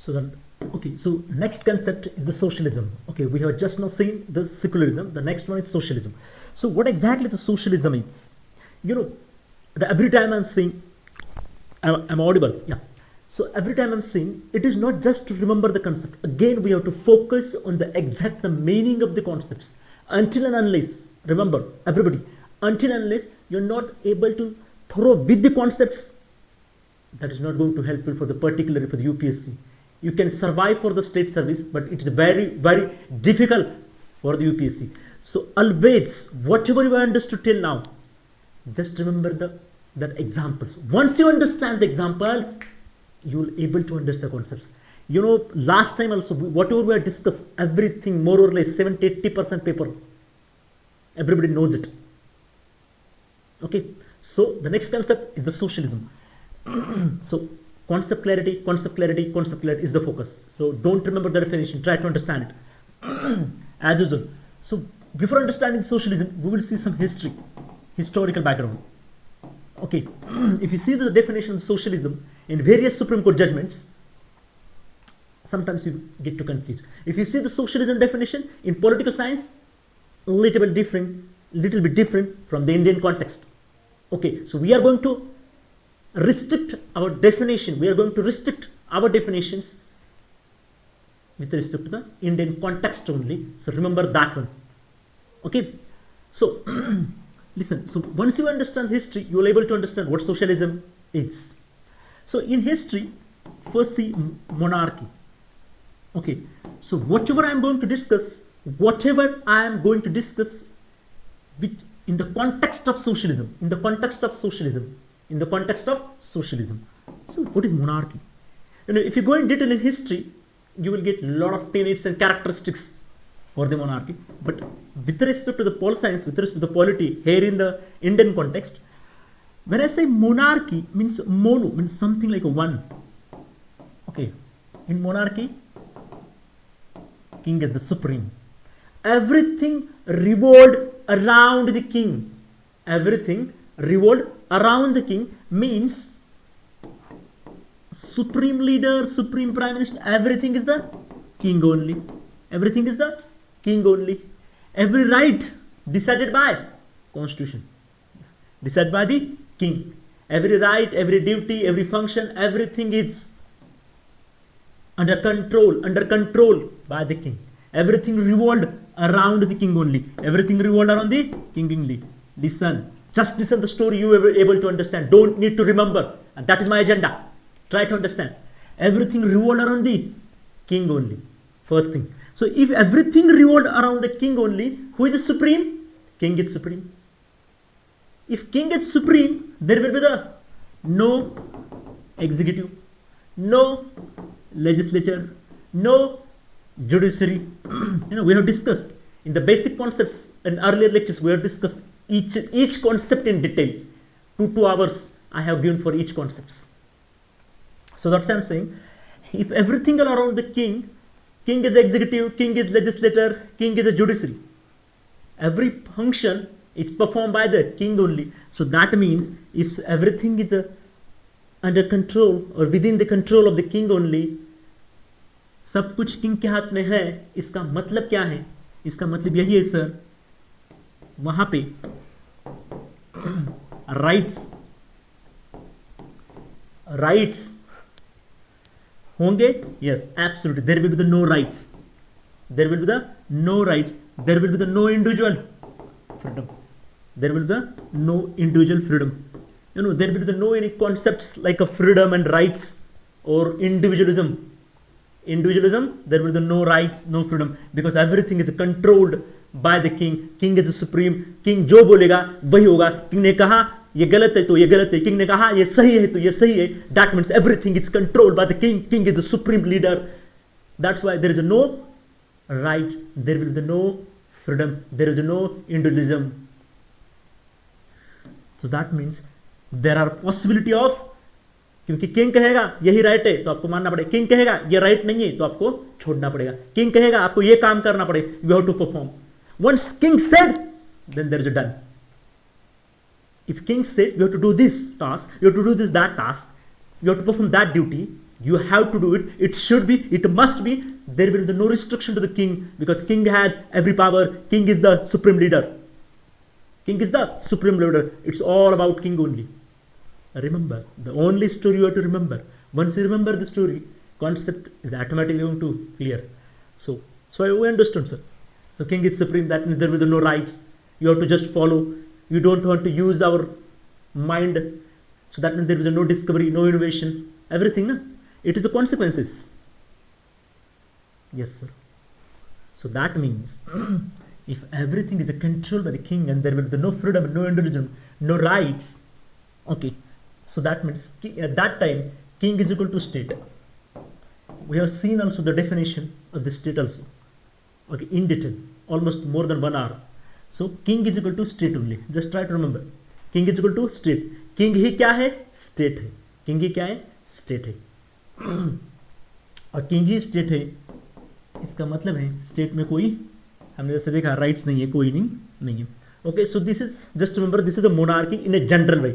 So then, okay, so next concept is the socialism. Okay, we have just now seen the secularism. The next one is socialism. So what exactly the socialism is? You know, every time I'm saying, I'm audible, yeah. So every time I'm saying, it is not just to remember the concept. Again, we have to focus on the exact meaning of the concepts. Until and unless, remember, everybody, until and unless you're not able to throw with the concepts, that is not going to helpful for the particularly for the UPSC. You can survive for the state service, but it's very, very difficult for the UPSC. So always, whatever you understood till now, just remember that examples. Once you understand the examples, you will able to understand the concepts. You know, last time also, whatever we have discussed, everything more or less 70-80% paper, everybody knows it. Okay, so the next concept is the socialism. So concept clarity, concept clarity, concept clarity is the focus. So don't remember the definition, try to understand it as usual. So before understanding socialism, we will see some historical background. Okay, if you see the definition of socialism in various Supreme Court judgments, sometimes you get to confuse. If you see the socialism definition in political science, a little bit different from the Indian context. Okay, so we are going to restrict our definition. We are going to restrict our definitions with respect to the Indian context only. So remember that one. Okay, so listen. So once you understand history, you will be able to understand what socialism is. So in history, first see monarchy. Okay, so whatever I am going to discuss, in the context of socialism, So what is monarchy? You know, if you go in detail in history, you will get a lot of tenets and characteristics for the monarchy. But with respect to the pol science, with respect to the polity, here in the Indian context, when I say monarchy, means mono, means something like a one. Okay, in monarchy, king is the supreme. Everything revolved around the king. Everything revolved around the king means supreme leader, supreme prime minister, everything is the king only. Everything is the king only. Every right decided by constitution, decided by the king. Every right, every duty, every function, everything is under control by the king. Everything revolved around the king only. Everything revolved around the king only. Listen, just listen the story, you will be able to understand. Don't need to remember, and that is my agenda. Try to understand. Everything revolved around the king only. First thing. So if everything revolved around the king only, who is the supreme? King is supreme. If king is supreme, there will be no executive, no legislature, no judiciary. We have discussed in the basic concepts in earlier lectures. We have discussed each concept in detail. 2 hours I have given for each concepts. So that's what I'm saying. If everything around the king is executive, king is legislator, king is a judiciary. Every function is performed by the king only. So that means if everything is under control or within the control of the king only, सब कुछ king के हाथ में है, इसका मतलब क्या है? इसका मतलब यही है सर, वहां पे राइट्स होंगे. Yes, absolutely. There will be the no rights, there will be the no rights, there will be the no individual freedom, there will be the no individual freedom. There will be no any concepts like a freedom and rights or individualism. There will be no rights, no freedom, because everything is controlled by the king. King is the supreme. King जो बोलेगा वही होगा. King ने कहा ये गलत है तो ये गलत है. King ने कहा ये सही है तो ये सही है. That means everything is controlled by the king. King is the supreme leader. That's why there is no rights, there will be no freedom, there is no individualism. So that means there are possibility of, क्योंकि king कहेगा यही right है तो आपको मानना पड़ेगा. King कहेगा ये राइट नहीं है तो आपको छोड़ना पड़ेगा. किंग कहेगा आपको ये काम करना पड़ेगा, you have to perform. Once king said, then there is a done. If king said you have to do this task, you have to do this that task, you have to perform that duty, You have to do it. It should be, it must be. There will be no restriction to the king, because king has every power. King is the supreme leader. King is the supreme leader. It's all about king only. Remember, the only story you have to remember. Once you remember the story, concept is automatically going to clear. So we understood, sir. So king is supreme. That means there will be no rights. You have to just follow. You don't want to use our mind. So that means there is no discovery, no innovation. Everything, no? It is the consequences. Yes, sir. So that means if everything is controlled by the king and there will be no freedom, no individualism, no rights, okay, so that means at that time king is equal to state. We have seen also the definition of the state also, okay, in detail, almost more than 1 hour. So king is equal to state only. Just try to remember, king is equal to state. king ही क्या है? State है. king ही क्या है? State है. और king ही state है, इसका मतलब है स्टेट में कोई, हमने जैसे देखा, राइट्स नहीं है, कोई नहीं है. Okay, so this is, just remember, this is a monarchy in a general way.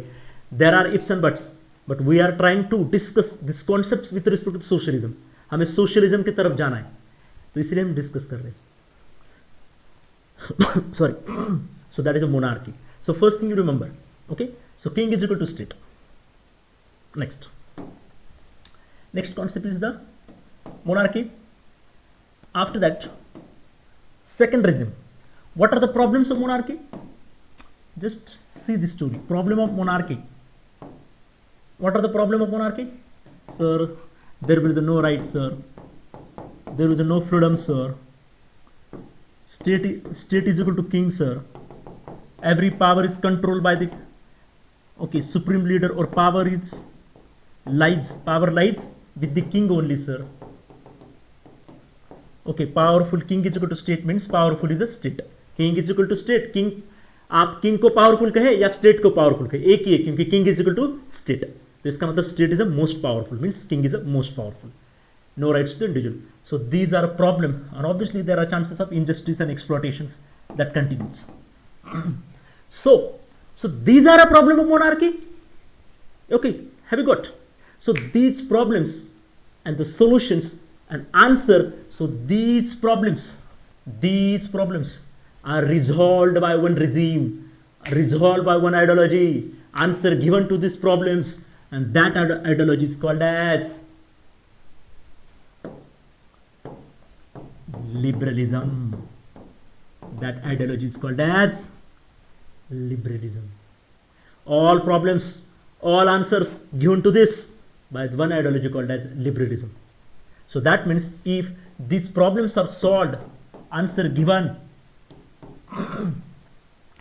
There are ifs and buts, but we are trying to discuss this concept with respect to socialism. हमें socialism की तरफ जाना है, तो इसलिए हम discuss कर रहे हैं. Sorry. So that is a monarchy. So first thing you remember. Okay, so king is equal to state. Next concept is the monarchy. After that, second regime. What are the problems of monarchy? Just see this story. Problem of monarchy. What are the problem of monarchy? Sir, there will be no rights, sir. There will be no freedom, sir. State is equal to king, sir. Every power is controlled by the, okay, supreme leader, or power lies with the king only, sir. Okay, powerful king is equal to state means powerful is a state. King is equal to state. King, आप king को powerful कहे या state को powerful कहे, एक ही है, क्योंकि king is equal to state. तो इसका मतलब state is a most powerful, means king is a most powerful. No rights to the individual. So these are a problem, and obviously there are chances of injustice and exploitations that continues. So these are a problem of monarchy. Okay, have you got? So these problems and the solutions and answer, so these problems are resolved by one regime, resolved by one ideology, answer given to these problems, and that ideology is called as liberalism. That ideology is called as liberalism. All problems, all answers given to this by one ideology called as liberalism. So that means if these problems are solved, answer given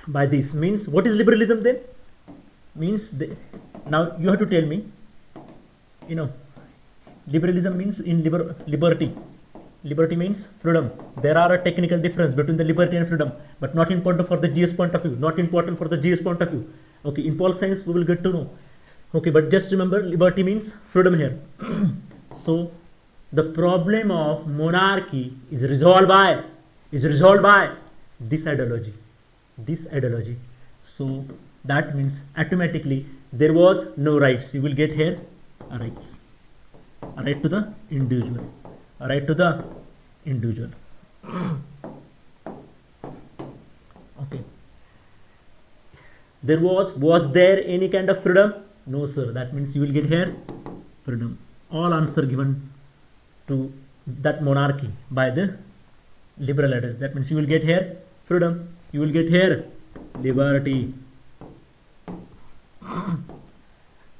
by this, means what is liberalism then? Means now you have to tell me, liberalism means in liberty. Liberty means freedom. There are a technical difference between the liberty and freedom, but not important for the GS point of view. Not important for the GS point of view. Okay, in pol science we will get to know. Okay, but just remember, liberty means freedom here. So the problem of monarchy is resolved by this ideology. So that means automatically there was no rights. You will get here rights. A right to the individual. A right to the individual. Okay. There was there any kind of freedom? No, sir. That means you will get here freedom. All answer given to that monarchy by the liberal ideology. That means you will get here freedom. You will get here liberty.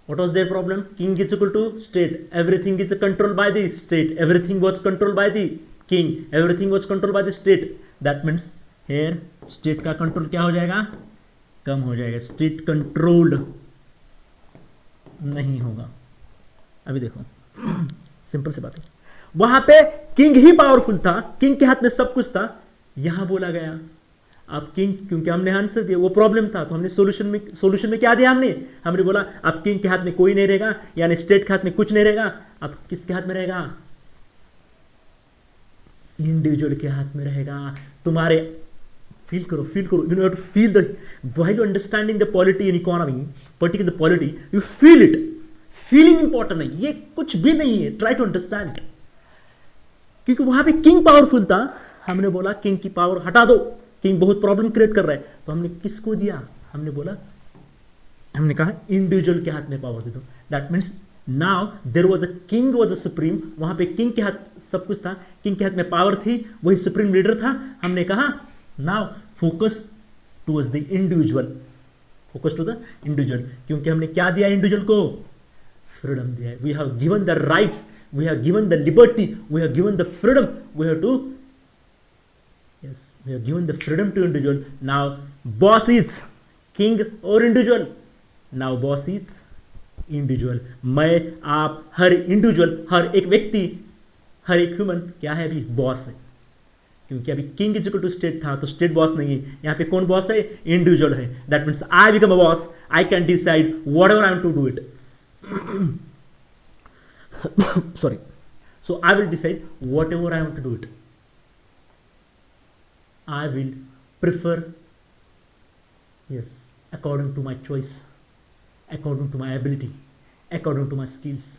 What was their problem? King is equal to state. Everything is controlled by the state. Everything was controlled by the king. Everything was controlled by the state. That means here state का control क्या हो जाएगा? कम हो जाएगा. State controlled नहीं होगा. अभी देखो, सिंपल सी बात है. वहां पे किंग ही पावरफुल था, किंग के हाथ में सब कुछ था. यहां बोला गया आप किंग, क्योंकि हमने आंसर दिया, वो प्रॉब्लम था, तो हमने सॉल्यूशन में क्या दिया? हमने बोला आप किंग के हाथ में कोई नहीं रहेगा, यानी स्टेट के हाथ में कुछ नहीं रहेगा. अब किसके हाथ में रहेगा? इंडिविजुअल के हाथ में रहेगा. तुम्हारे फील करो, you know to feel the, while you understanding the polity in economy, particular the polity, you feel feeling important है, ये कुछ भी नहीं है, ट्राई टू अंडरस्टैंड। क्योंकि वहां पे किंग पावरफुल था, हमने बोला किंग की पावर हटा दो, किंग बहुत प्रॉब्लम क्रिएट कर रहा है, तो हमने किसको दिया, हमने बोला, हमने कहा इंडिविजुअल के हाथ में पावर दे दो। That means now there was a king was a supreme, वहां पे किंग के हाथ सब कुछ था, किंग के हाथ में पावर थी, वही सुप्रीम लीडर था। हमने कहा now focus towards the individual, focus to the individual, क्योंकि हमने क्या दिया इंडिविजुअल को, फ्रीडम दिया है। We have given the rights, we have given the liberty, we have given the freedom, we have to, yes, we have given the freedom to individual. Now boss is king or individual, now boss is individual। मैं आप हर individual, हर एक व्यक्ति, हर एक human क्या है, अभी boss है। क्योंकि अभी king is equal to state था, तो स्टेट बॉस नहीं है, यहाँ पे कौन बॉस है, इंडिविजुअल है। That means I become a boss, I can decide whatever I am to do it. Sorry, so I will decide whatever I want to do it. I will prefer, yes, according to my choice, according to my ability, according to my skills.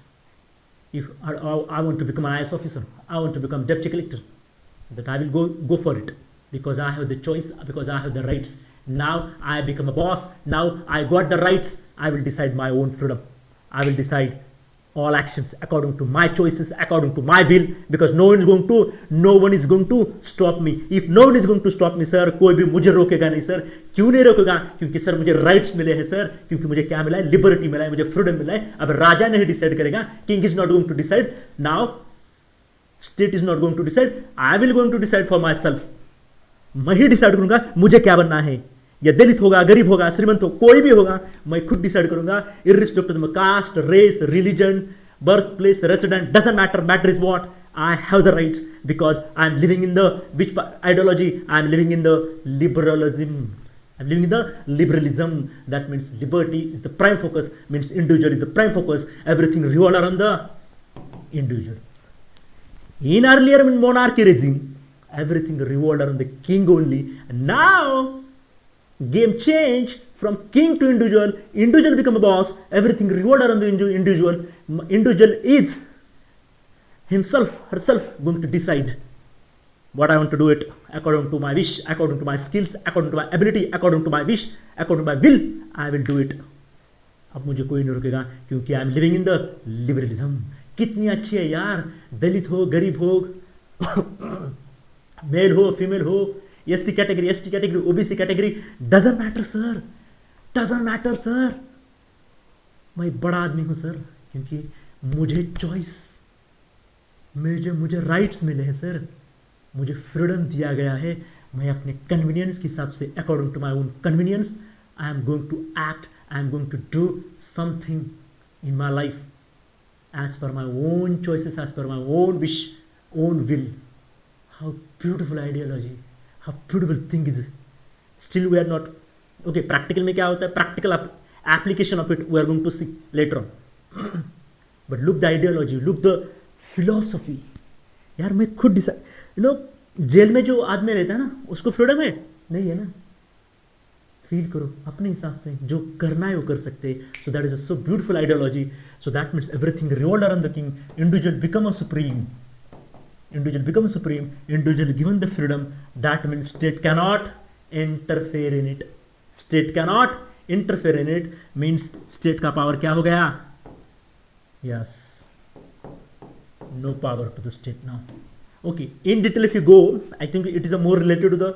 If I want to become an IAS officer, I want to become deputy collector, that I will go for it, because I have the choice, because I have the rights. Now I become a boss, now I got the rights, I will decide my own freedom, I will decide all actions according to my choices, according to my will, because no one is going to stop me। if no one is going to stop me, sir, कोई भी मुझे रोकेगा नहीं sir. क्यों नहीं रोकेगा, क्योंकि sir मुझे राइट्स मिले हैं सर, क्योंकि मुझे क्या मिला है, लिबर्टी मिला है, मुझे फ्रीडम मिला है। अब राजा नहीं डिसाइड करेगा, king is not going to decide, now state is not going to decide, I will going to decide for myself. मैं ही डिसाइड करूंगा मुझे क्या बनना है, या दलित होगा, गरीब होगा, श्रीमंत हो, कोई भी होगा, मैं खुद डिसाइड करूंगा, irrespective of caste, race, religion, birth place, resident, doesn't matter, matter is what I have the rights, because I am living in the which ideology, I am living in the liberalism, I am living in the liberalism. That means liberty is the prime focus, means individual is the prime focus, everything revolves around the individual. In earlier monarchy regime, everything revolved around the king only, and now game change from king to individual, individual become a boss, everything revolved around the individual. Individual is himself, herself going to decide what I want to do it, according to my wish, according to my skills, according to my ability, according to my wish, according to my will, I will do it। अब मुझे कोई नहीं रोकेगा, क्योंकि I am living in the liberalism. कितनी अच्छी है यार, दलित हो, गरीब हो, मेल हो, फीमेल हो, SC category, ST category, OBC category, doesn't matter sir, doesn't matter sir. मैं बड़ा आदमी हूं सर, क्योंकि मुझे चॉइस, मुझे राइट्स मिले हैं सर, मुझे फ्रीडम दिया गया है। मैं अपने कन्वीनियंस के हिसाब से, according to my own convenience, I am going to act, I am going to do something in my life as per my own choices, as per my own wish, own will. How beautiful ideology, how beautiful thing is. Still we are not okay. Practical में क्या होता है, practical application of it we are going to see later on। but look the ideology, look the philosophy। यार मैं खुद decide, you know, jail में जो आदमी रहता है ना, उसको फ्रीडम है नहीं है ना, फील करो अपने हिसाब से, जो करना है वो कर सकते हैं। सो that is a so beautiful ideology. So that means everything revolve around the king, individual become a supreme, individual become supreme, individual given the freedom। that means state cannot interfere in it, state cannot interfere in it, means state का power क्या हो गया, yes, no power to the state now। okay, in detail if you go, I think it is a more related to the,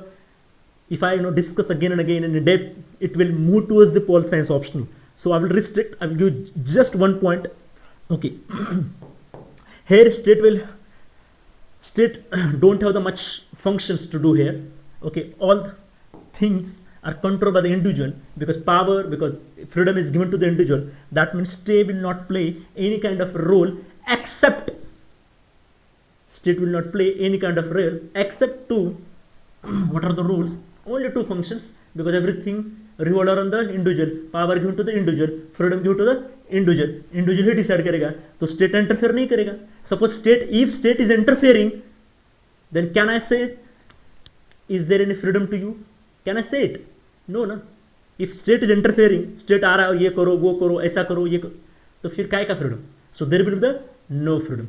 if I discuss again and again in depth, it will move towards the pol science optional, so I will restrict, I will give just one point। okay here state don't have the much functions to do here। okay, all things are controlled by the individual, because power, because freedom is given to the individual। that means state will not play any kind of role except, state will not play any kind of role except to what are the rules, only two functions, because everything revolves around the individual, power given to the individual, freedom given to the individual, individual he decide करेगा, तो state interfere नहीं करेगा। suppose state, if state is interfering, then can I say, is there any freedom to you, can I say it? no ना। if state is interfering, state आ रहा है, ये करो, वो करो, ऐसा करो, ये करो, तो फिर काय का freedom? So there will be the no freedom.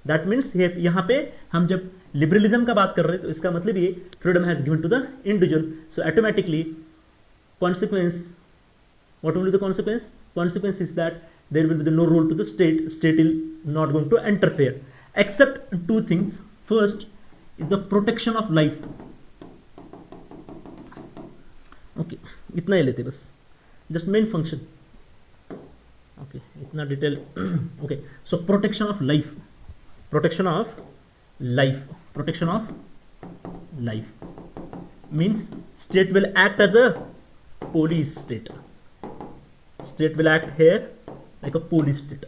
That means यहाँ पे हम जब लिबरलिज्म का बात कर रहे हैं तो इसका मतलब ये freedom has given to the individual. So automatically consequence, what will be the consequence? Consequence is that there will be the no role to the state. State is not going to interfere except two things. First is the protection of life. Okay, इतना ही लेते बस, just main function. Okay, इतना detail. Okay, so protection of life, protection of life, protection of life means state will act as a police state. State will act here like a police state.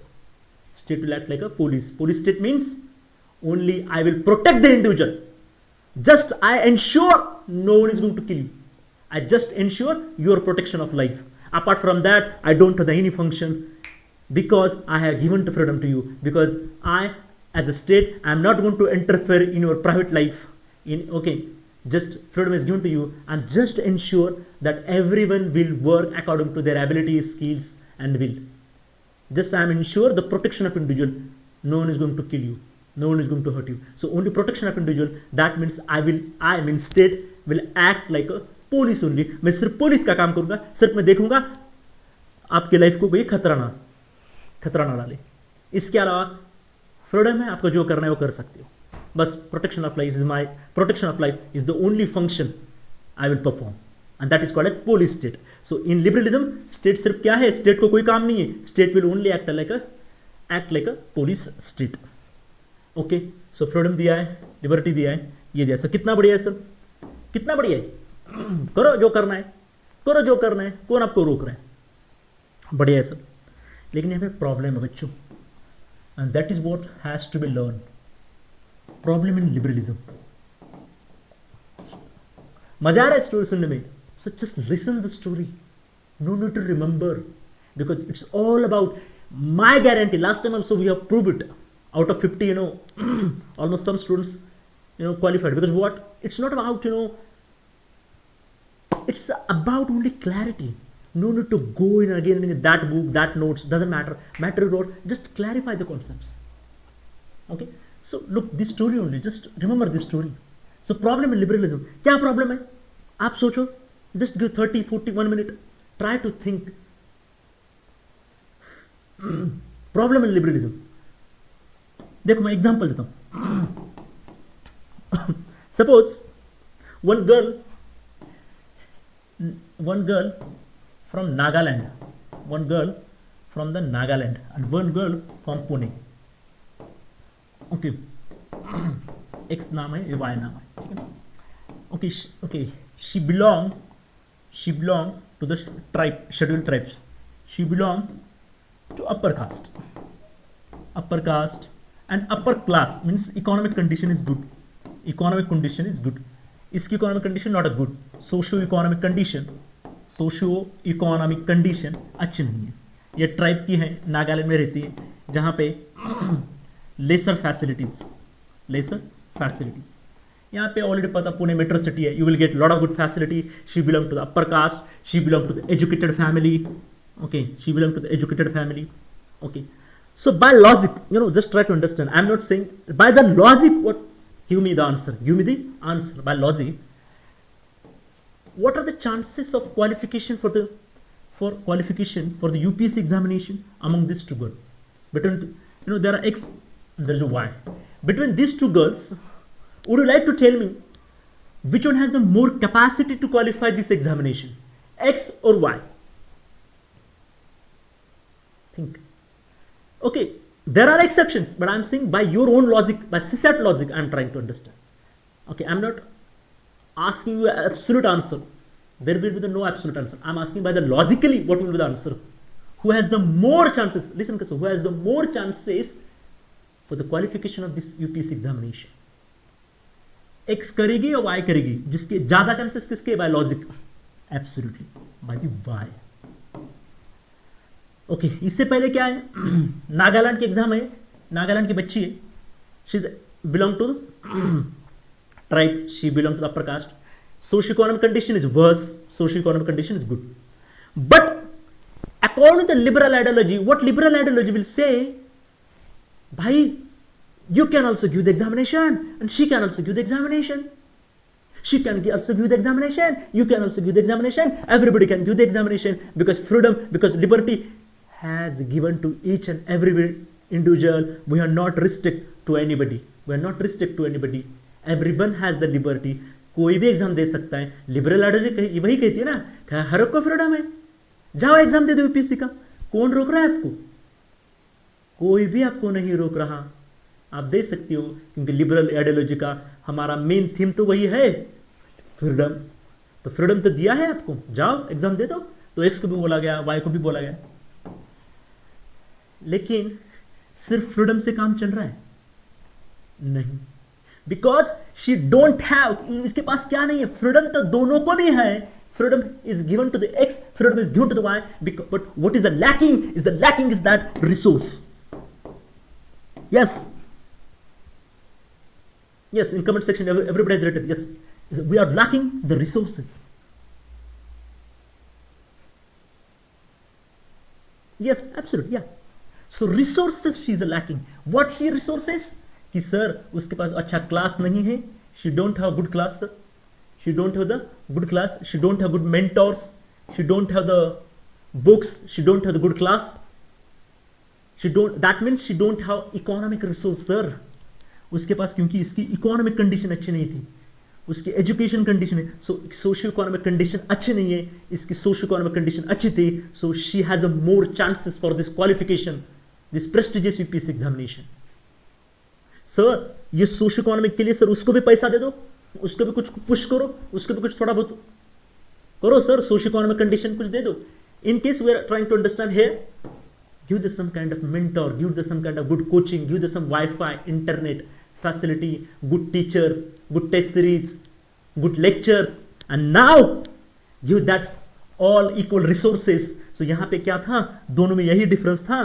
State will act like a police. Police state means only I will protect the individual. Just I ensure no one is going to kill you. I just ensure your protection of life. Apart from that, I don't have any function because I have given the freedom to you. Because I, as a state, I am not going to interfere in your private life. Just freedom is given to you and just ensure that everyone will work according to their abilities, skills and will. Just I am ensure the protection of individual. No one is going to kill you. No one is going to hurt you. So only protection of individual. That means I mean state will act like a police only. मैं सिर्फ police का काम करूंगा, सिर्फ मैं देखूंगा आपके life को कोई खतरा ना डाले. इसके अलावा फ्रीडम है, आपको जो करना है वो कर सकते हो. बस protection of life is the only function I will perform and that is called as police state. So in liberalism state सिर्फ क्या है? State को कोई काम नहीं है. State will only act like a police state. Okay, so freedom दिया है, liberty दिया है, ये दिया. सर कितना बढ़िया है सर, कितना बढ़िया है. करो जो करना है, कौन आपको रोक रहा है? बढ़िया है सर. लेकिन यहाँ पे प्रॉब्लम है बच्चों, and that is what has to be learned. Problem in liberalism. मजा आ रहा है स्टोरी सुनने में? So just listen the story. No need to remember because it's all about my guarantee. Last time also we have prove it. Out of 50, almost some students, qualified. Because what? It's not about, it's about only clarity. No need to go in again in that book, that notes, doesn't matter. Matter what? Just clarify the concepts. Okay? So look, this story only, just remember this story. So problem in liberalism. क्या problem है? आप सोचो. Just give 30, 40, 1 minute. Try to think. Problem in liberalism. देखो मैं example देता हूं. Suppose one girl from Nagaland, one girl from the Nagaland and one girl from Pune. Okay, X नाम है, Y नाम है, ठीक है. Okay, she belong to the tribe, scheduled tribes. She belong to upper caste and upper class means economic condition is good. इसकी economic condition not a good. socio-economic condition अच्छी नहीं है. ये ट्राइब की है, नागालैंड में रहती है, जहाँ पे लेसर फैसिलिटीज. यहाँ पे ऑलरेडी पता पुणे मेट्रो सिटी है, you will get lot of good facility. She belong to the upper caste, she belong to the educated family. Okay, so by logic, just try to understand. I'm not saying by the logic. What? Give me the answer. By logic, what are the chances of qualification for the UPSC examination among these two girls? Between there are X and there is a Y. Between these two girls, would you like to tell me which one has the more capacity to qualify this examination? X or Y? Think. Okay, there are exceptions, but I'm saying by your own logic, by CSAT logic, I'm trying to understand. Okay, I'm not asking you an absolute answer. There will be no absolute answer. I'm asking by the logically, what will be the answer? Who has the more chances? Listen, who has the more chances for the qualification of this UPSC examination? X करेगी और Y करेगी, जिसके ज्यादा chances किसके? By logic, absolutely by the Y. Okay, इससे पहले क्या है? नागालैंड की एग्जाम है, नागालैंड की बच्ची है, she belong to tribe, she belong to upper caste. Socio economic condition is worse, socio economic condition is good. But according to liberal ideology, what liberal ideology will say, bhai, you can also give the examination and she can also give the examination. She can also give the examination, you can also give the examination, everybody can give the examination, because freedom, because liberty has given to each and every individual. We are not restricted to anybody. We are not restricted to anybody. Everyone has the liberty. कोई भी exam दे सकता है. Liberal ideology वही कहती है ना, हर एक को फ्रीडम है, जाओ एग्जाम दे दो यूपीएससी का. कौन रोक रहा है आपको? कोई भी आपको नहीं रोक रहा. आप दे सकते हो, क्योंकि लिबरल आइडियोलॉजी का हमारा मेन थीम तो वही है, फ्रीडम. तो फ्रीडम तो दिया है आपको, जाओ एग्जाम दे दो. तो एक्स को भी बोला गया, वाई को भी बोला गया. लेकिन सिर्फ फ्रीडम से काम चल रहा है? नहीं, बिकॉज शी डोंट हैव, इसके पास क्या नहीं है? फ्रीडम तो दोनों को भी है. Freedom is given to the X, freedom is given to the Y, but what is the lacking? The lacking is that resource. Yes, in comment section everybody has written, yes, we are lacking the resources. Yes, absolutely, yeah. So resources she is lacking. What she resources? कि sir उसके पास अच्छा class नहीं है. She don't have good class, sir. She don't have the good class. She don't have good mentors. She don't have the books. She don't have the good class. That means she don't have economic resource, sir. उसके पास, क्योंकि इसकी economic condition अच्छी नहीं थी, उसकी education condition है, सो socio economic condition अच्छी नहीं है, इसकी सोशियो इकोनॉमिक कंडीशन अच्छी थी, so she has a more chances for this qualification, this prestigious UPSC examination. Sir ये सोशियो इकोनॉमिक के लिए सर उसको भी पैसा दे दो, उसको भी कुछ पुश करो, उसको भी कुछ थोड़ा बहुत करो सर, सोशियो इकोनॉमिक कंडीशन कुछ दे दो. In case we are trying to understand here, give them some kind of mentor, give them some kind of good coaching, give them some Wi-Fi, internet facility, good teachers, good test series, good lectures, and now give that all equal resources. So यहाँ पे क्या था? दोनों में यही difference था,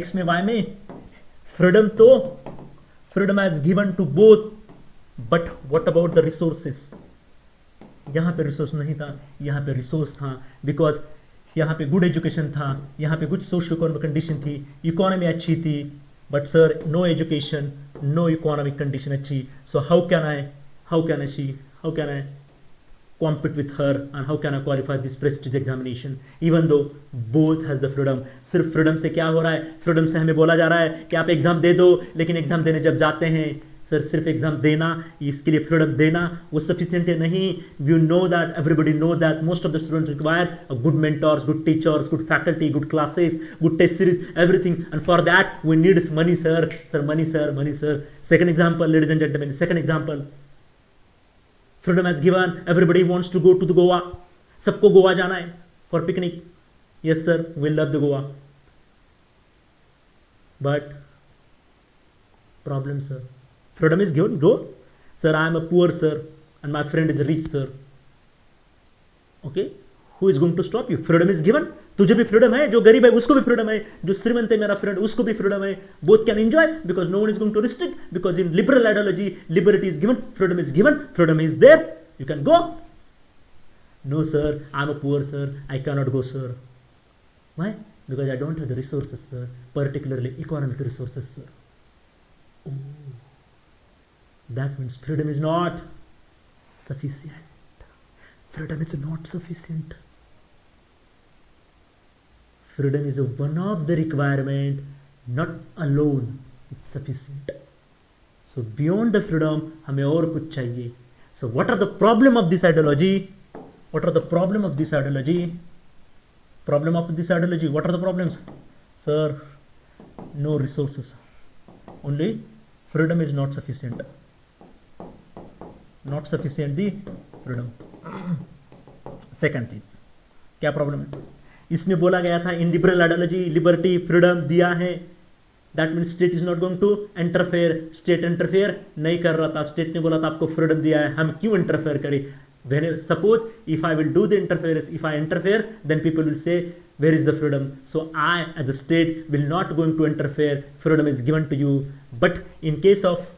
X में Y में. फ्रीडम तो freedom has given to both, but what about the resources? यहाँ पे रिसोर्स नहीं था, यहाँ पे रिसोर्स था, बिकॉज यहाँ पे गुड एजुकेशन था, यहाँ पे गुड सोशियो इकोनॉमिक कंडीशन थी, इकोनॉमी अच्छी थी, but sir no education, no economic condition अच्छी. So how can I compete with her, and how can I qualify this prestige examination even though both has the freedom? सिर्फ freedom से क्या हो रहा है? फ्रीडम से हमें बोला जा रहा है कि आप एग्जाम दे दो, लेकिन एग्जाम देने जब जाते हैं सर सिर्फ एग्जाम देना, इसके लिए फ्रीडम देना वो सफिशिएंट है नहीं. You know that, everybody know that most of the students require good mentors, good teachers, good faculty, good classes, good test series, everything, and for that we need money sir. Money sir. Second example, ladies and gentleman, second example, freedom has given, everybody wants to go to the Goa. सबको गोवा जाना है for picnic. Yes sir, we love the Goa, but problem sir, freedom is given, go. Sir, I am a poor sir and my friend is rich sir. Okay, who is going to stop you? Freedom is given. तुझे भी freedom है, जो गरीब है उसको भी freedom है, जो श्रीमंत है मेरा फ्रेंड उसको भी फ्रीडम है. Both can enjoy because no one is going to restrict, because in liberal ideology liberty is given, freedom is given, freedom is there, you can go. No sir, I am a poor sir, I cannot go sir. Why? Because I don't have the resources sir, particularly economic resources sir. Oh. That means freedom is not sufficient. Freedom is not sufficient. Freedom is one of the requirement, not alone. It's sufficient. So beyond the freedom, हमें और कुछ चाहिए. So what are the problem of this ideology? What are the problem of this ideology? Problem of this ideology. What are the problems? Sir, no resources. Only freedom is not sufficient. Not sufficient the freedom. Second चीज क्या problem है? इसमें बोला गया था in liberal ideology liberty freedom दिया है, that mean state is not going to interfere. State interfere नहीं कर रहा था, स्टेट ने बोला था आपको फ्रीडम दिया है, हम क्यों इंटरफेयर करें? When suppose if I will do the interference, if I interfere, then people will say where is the freedom? So I as a state will not going to interfere, freedom is given to you. But in case of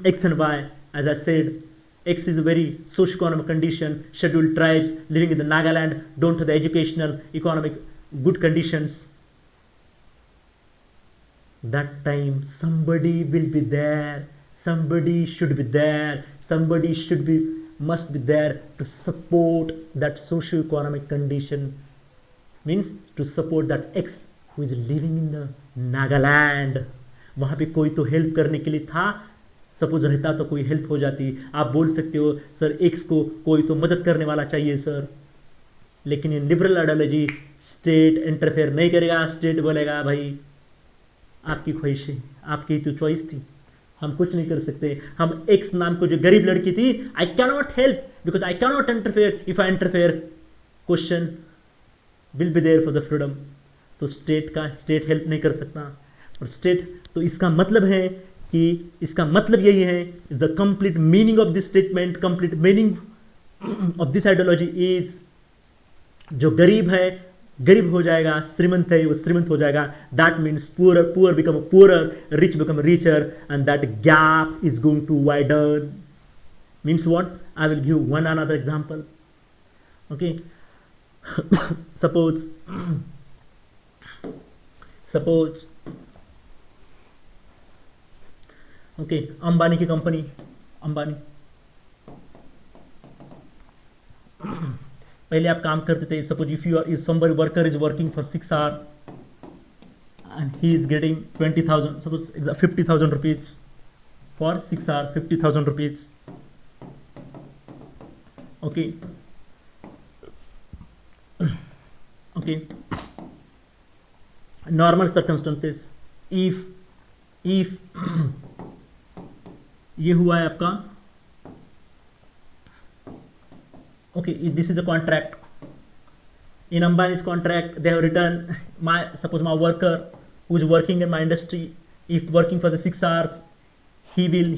X and Y, as I said, X is a very socio-economic condition. Scheduled tribes living in the Nagaland don't have the educational, economic good conditions. That time somebody will be there. Somebody should be there. Somebody must be there to support that socio-economic condition. Means to support that X who is living in the Nagaland. वहाँ पे कोई तो help करने के लिए था. Suppose रहता तो कोई हेल्प हो जाती. आप बोल सकते हो सर एक्स को कोई तो मदद करने वाला चाहिए सर, लेकिन इन लिबरल आइडियोलॉजी स्टेट इंटरफेयर नहीं करेगा. स्टेट बोलेगा भाई आपकी ख्वाहिश है, आपकी तो चॉइस थी, हम कुछ नहीं कर सकते. हम एक्स नाम को जो गरीब लड़की थी, I can not help because I can not interfere. If I interfere question will be there for the freedom. तो स्टेट हेल्प नहीं कर सकता. और स्टेट तो इसका मतलब है कि इसका मतलब यही है, the complete meaning of this statement, complete meaning of this ideology is जो गरीब है गरीब हो जाएगा, श्रीमंत है वो श्रीमंत हो जाएगा. That means poor become poorer, rich become richer, and that gap is going to widen. Means what? I will give one another example. Okay, suppose okay Ambani की कंपनी, अंबानी पहले आप काम करते थे. Suppose if somebody worker is working for 6 hours and he is getting 20,000, suppose 50,000 rupees for 6 hours, 50,000 rupees. Okay. Okay. Normal circumstances, if ये हुआ है आपका, okay, this is a contract. In Ambani's contract, they have written, suppose my worker who is working in my industry, if working for the 6 hours, he will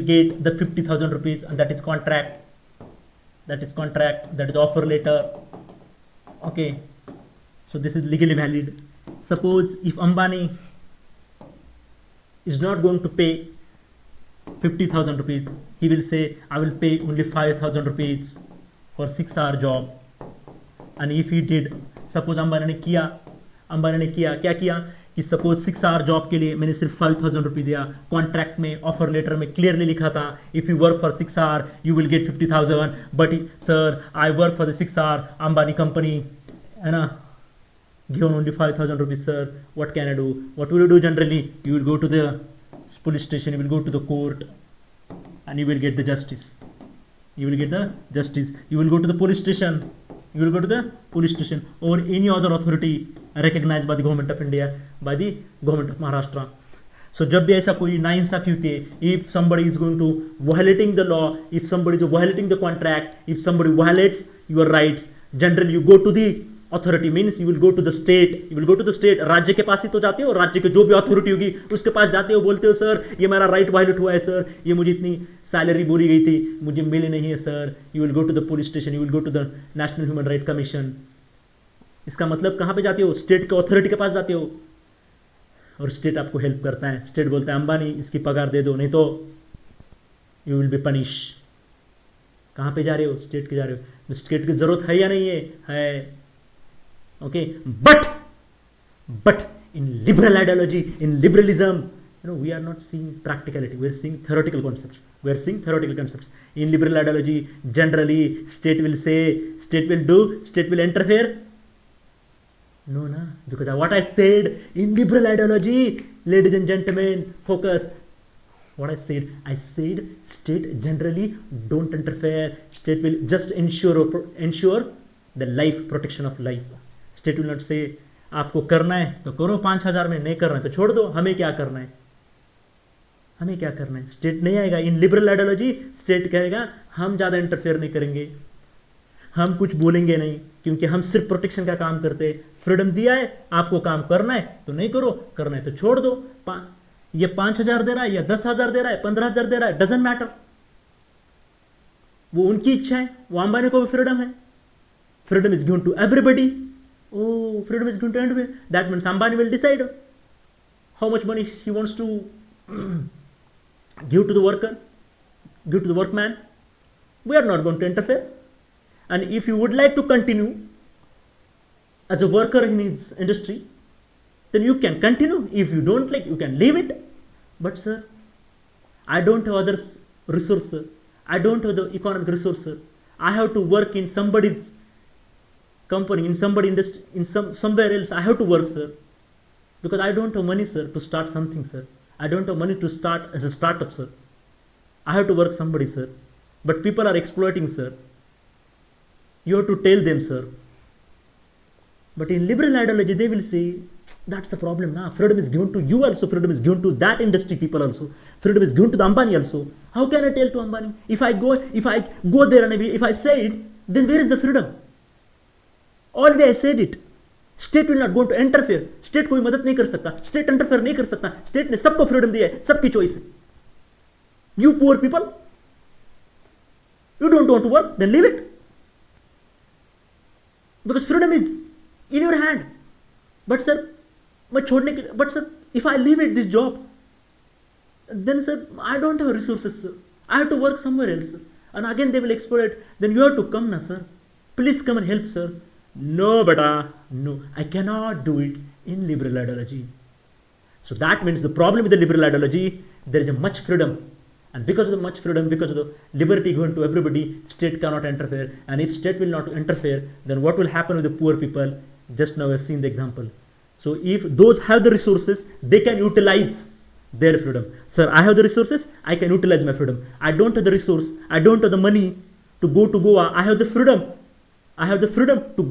get the 50,000 rupees, and that is contract. That is offer letter. Okay, so this is legally valid. Suppose if Ambani is not going to pay 50,000 rupees, he will say, I will pay only 5,000 rupees for 6-hour job. And if he did, suppose Ambani ने किया क्या किया कि suppose 6-hour job के लिए मैंने सिर्फ 5,000 रुपये दिया. कॉन्ट्रैक्ट में, ऑफर लेटर में क्लियरली लिखा था, if you work for 6 hours you will gate 50,000. But sir I work for the 6 hour Ambani company, है ना, given only 5,000 rupees, sir, what can I do? What will you do generally? You will go to the police station, you will go to the court, and you will get the justice. You will go to the police station. Or any other authority recognized by the government of India, by the government of Maharashtra. So जब भी ऐसा कोई नाइंसाफी होती है, if somebody is going to violating the law, if somebody is violating the contract, if somebody violates your rights, generally you go to the authority, means you will go to the state. राज्य के पास ही तो जाते हो, राज्य के जो भी authority होगी उसके पास जाते हो, बोलते हो सर ये मेरा राइट वायलेट हुआ है सर, ये मुझे इतनी सैलरी बोली गई थी, मुझे मिली नहीं है sir. You will go to the police station, you will go to the national human right commission. इसका मतलब कहाँ पे जाते हो? स्टेट के अथॉरिटी के पास जाते हो, और स्टेट आपको हेल्प करता है. स्टेट बोलता है अंबानी इसकी पगार दे दो, नहीं तो यू विल बी पनिश. कहाँ पे जा रहे हो? स्टेट के जा रहे हो. स्टेट की जरूरत है या नहीं है? Okay, but in liberal ideology, in liberalism, we are not seeing practicality, we are seeing theoretical concepts. In liberal ideology, generally state will say, state will interfere. No, because what I said in liberal ideology, ladies and gentlemen, focus. What I said state generally don't interfere. State will just ensure the life, protection of life. State will not से आपको करना है तो करो 5,000 में, नहीं करना है तो छोड़ दो, हमें क्या करना है. स्टेट नहीं आएगा. इन लिबरल आइडियोलॉजी स्टेट कहेगा हम ज़्यादा इंटरफेयर नहीं करेंगे, हम कुछ बोलेंगे नहीं, क्योंकि हम सिर्फ प्रोटेक्शन का काम करते हैं. फ्रीडम दिया है, आपको काम करना है तो नहीं करो, करना है तो छोड़ दो. ये 5,000 दे रहा है या 10,000 दे रहा है, 15,000 दे रहा है, डजंट मैटर. वो उनकी इच्छा है. वो अंबानी को भी फ्रीडम है. Freedom is given to everybody. Oh, freedom is going to end with. That means Ambani will decide how much money he wants to give to the worker, give to the workman. We are not going to interfere. And if you would like to continue as a worker in his industry, then you can continue. If you don't like, you can leave it. But sir, I don't have other resources. I don't have the economic resources. I have to work in somebody's company, in somebody industry, in somewhere else. I have to work, sir, because I don't have money, sir, to start something, sir. I don't have money to start as a startup, sir. I have to work somebody, sir. But people are exploiting, sir. You have to tell them, sir. But in liberal ideology, they will say, that's the problem now. Freedom is given to you also. Freedom is given to that industry people also. Freedom is given to the Ambani also. How can I tell to Ambani? If I go there and if I say it, then where is the freedom? Already I said it. State will not going to interfere. State कोई मदद नहीं कर सकता. State interfere नहीं कर सकता. State ने सबको freedom दिया है. सबकी choice है. You poor people, you don't want to work, then leave it. Because freedom is in your hand. But sir, but sir, if I leave it this job, then sir, I don't have resources, sir. I have to work somewhere else. And again they will exploit. Then you have to come, na, sir. Please come and help, sir. No, beta, no, I cannot do it in liberal ideology. So that means the problem with the liberal ideology, there is a much freedom. And because of the much freedom, because of the liberty given to everybody, state cannot interfere. And if state will not interfere, then what will happen with the poor people? Just now we have seen the example. So if those have the resources, they can utilize their freedom. Sir, I have the resources, I can utilize my freedom. I don't have the resource, I don't have the money to go to Goa. I have the freedom. I have the freedom to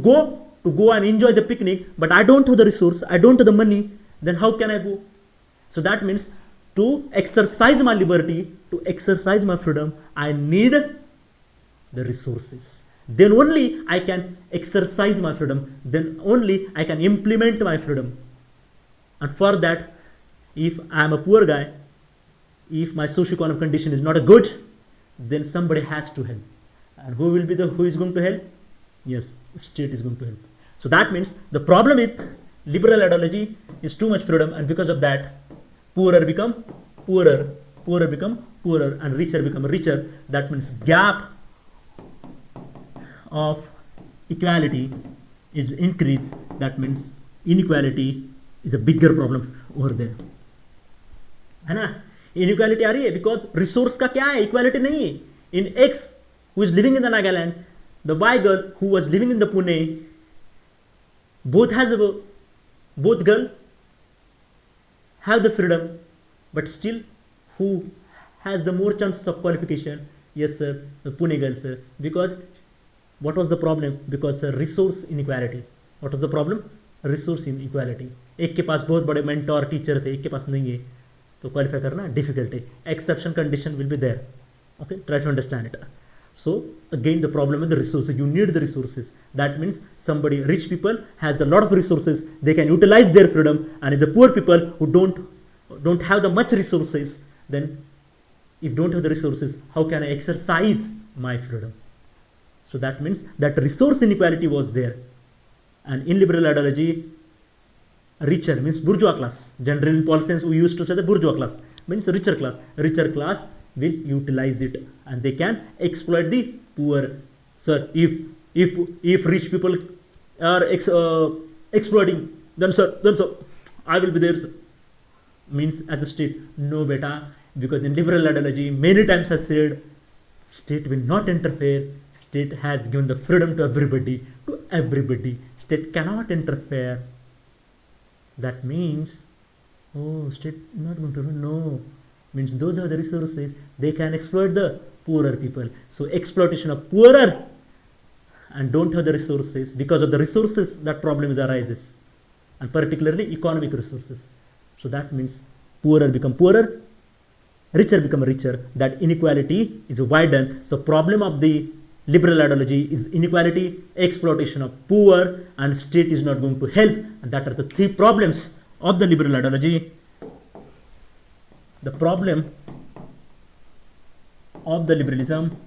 go and enjoy the picnic, but I don't have the resource, I don't have the money, then how can I go? So that means to exercise my liberty, to exercise my freedom, I need the resources. Then only I can exercise my freedom, then only I can implement my freedom. And for that, if I am a poor guy, if my socio-economic condition is not a good, then somebody has to help. And who is going to help? Yes, state is going to help. So that means the problem with liberal ideology is too much freedom, and because of that, poorer become poorer, poorer become poorer, and richer become richer. That means gap of equality is increased. That means inequality is a bigger problem over there. है ना? Inequality आ रही है because resource का क्या है? Equality नहीं है. In X who is living in the Nagaland, the Y girl who was living in the Pune, both girl have the freedom, but still who has the more chances of qualification? Yes sir, the Pune girl sir. Because what was the problem? Because resource inequality. What was the problem? Resource inequality. एक के पास बहुत बड़े mentor teacher थे, एक के पास नहीं है, तो qualify करना difficult है. Exception condition will be there. Okay, try to understand it. So again the problem with the resources, you need the resources. That means somebody, rich people has a lot of resources, they can utilize their freedom, and if the poor people who don't have the much resources, then if don't have the resources, how can I exercise my freedom? So that means that resource inequality was there. And in liberal ideology, richer means bourgeois class. Generally in politics we used to say the bourgeois class means richer class. Richer class will utilize it, and they can exploit the poor. Sir, if rich people are exploiting, then sir, I will be there, sir. Means as a state, no beta, because in liberal ideology many times I said state will not interfere. State has given the freedom to everybody, State cannot interfere. That means, oh, state not going to, no, means those are the resources, they can exploit the poorer people. So exploitation of poorer and don't have the resources, because of the resources that problem arises, and particularly economic resources. So that means poorer become poorer, richer become richer. That inequality is widened. So problem of the liberal ideology is inequality, exploitation of poor, and state is not going to help. And that are the three problems of the liberal ideology. The problem of the liberalism,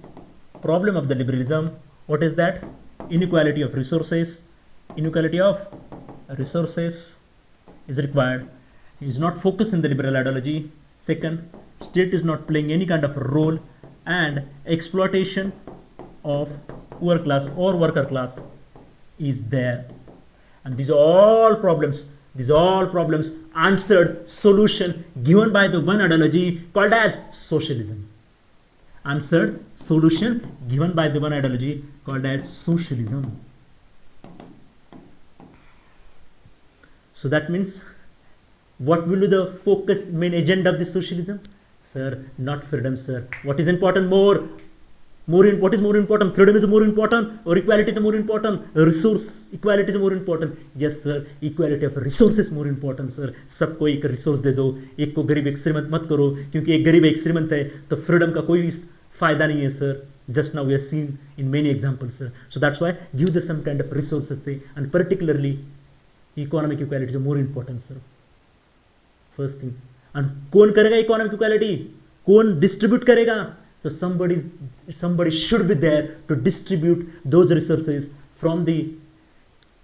what is that? Inequality of resources. Inequality of resources is required. It is not focused in the liberal ideology. Second, state is not playing any kind of role, and exploitation of poor class or worker class is there. And these are all problems. These are all problems answered, solution given by the one ideology called as socialism. Answered, solution given by the one ideology called as socialism. So that means, what will be the focus, main agenda of the socialism? Sir, not freedom, sir. What is important more? What is more important? Freedom is more important, or equality is more important? Resource equality is more important? Yes sir, equality of resources more important sir. सबको एक resource दे दो, एक को गरीब एक श्रीमंत मत करो, क्योंकि एक गरीब एक श्रीमंत है तो फ्रीडम का कोई फायदा नहीं है sir. Just now we have seen in many examples sir. So that's why give them some kind of resources say, and particularly economic equality is more important sir. First thing. And कौन करेगा economic equality? कौन distribute करेगा? So somebody should be there to distribute those resources from the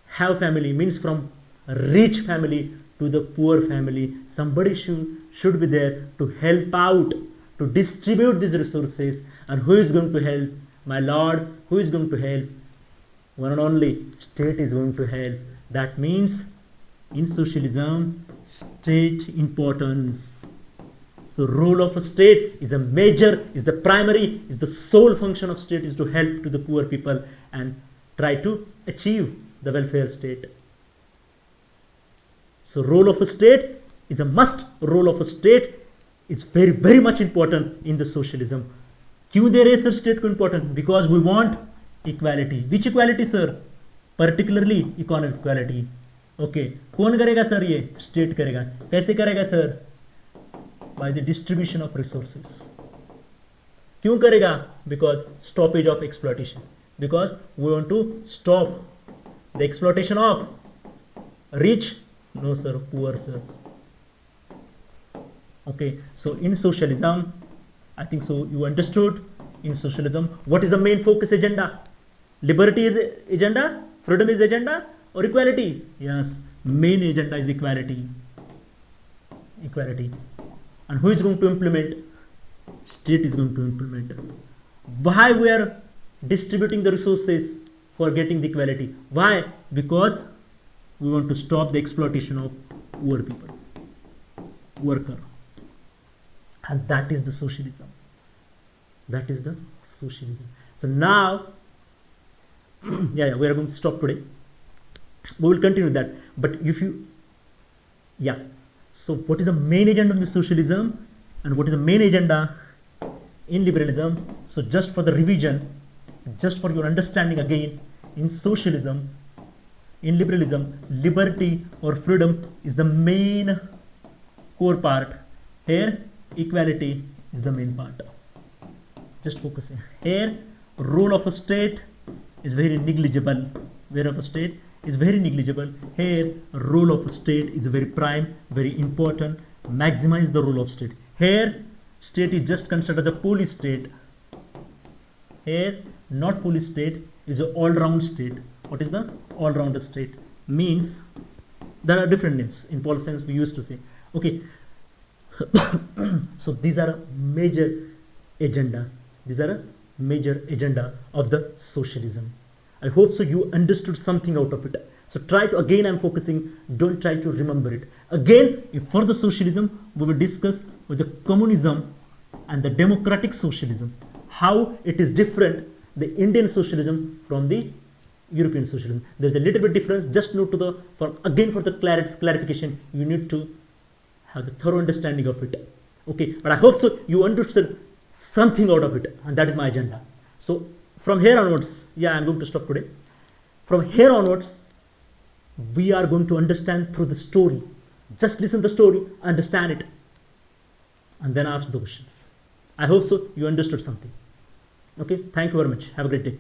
have family, means from rich family to the poor family. Somebody should be there to help out, to distribute these resources. And who is going to help? My lord, who is going to help? One and only state is going to help. That means in socialism, state importance. So role of a state is a major, is the primary, is the sole function of state is to help to the poor people and try to achieve the welfare state. So role of a state is a must. Role of a state is very, very much important in the socialism. क्यों दे रहे sir state को important? Because we want equality. Which equality sir? Particularly economic equality. Okay. कौन करेगा sir ये? State करेगा. कैसे करेगा sir? By the distribution of resources. क्यों करेगा? Because stoppage of exploitation. Because we want to stop the exploitation of rich, no sir, poor sir. Okay, so in socialism, I think so you understood. In socialism, what is the main focus agenda? Liberty is agenda, freedom is agenda, or equality? Yes, main agenda is equality. Equality. And who is going to implement? State is going to implement. Why we are distributing the resources for getting the equality? Why? Because we want to stop the exploitation of poor people, worker. And that is the socialism. That is the socialism. So now, we are going to stop today. We will continue that. But if you, so what is the main agenda of the socialism and what is the main agenda in liberalism? So just for the revision, just for your understanding again, in socialism, in liberalism, liberty or freedom is the main core part. Here, equality is the main part. Just focus here. Role of a state is very negligible. Role of a state is very negligible. Here, role of a state is very prime, very important. Maximize the role of state. Here, state is just considered as a police state. Here, not police state, is an all-round state. What is the all-round state? Means there are different names in politics science we used to say. Okay. So these are a major agenda. These are a major agenda of the socialism. I hope so you understood something out of it. So try to, again I'm focusing, don't try to remember it. Again, if for the socialism, we will discuss with the communism and the democratic socialism. How it is different, the Indian socialism from the European socialism. There's a little bit difference, just note to the, for the clarification, you need to have the thorough understanding of it. Okay, but I hope so you understood something out of it, and that is my agenda. So from here onwards, I'm going to stop today. From here onwards, we are going to understand through the story. Just listen to the story, understand it, and then ask the questions. I hope so you understood something. Okay, thank you very much. Have a great day.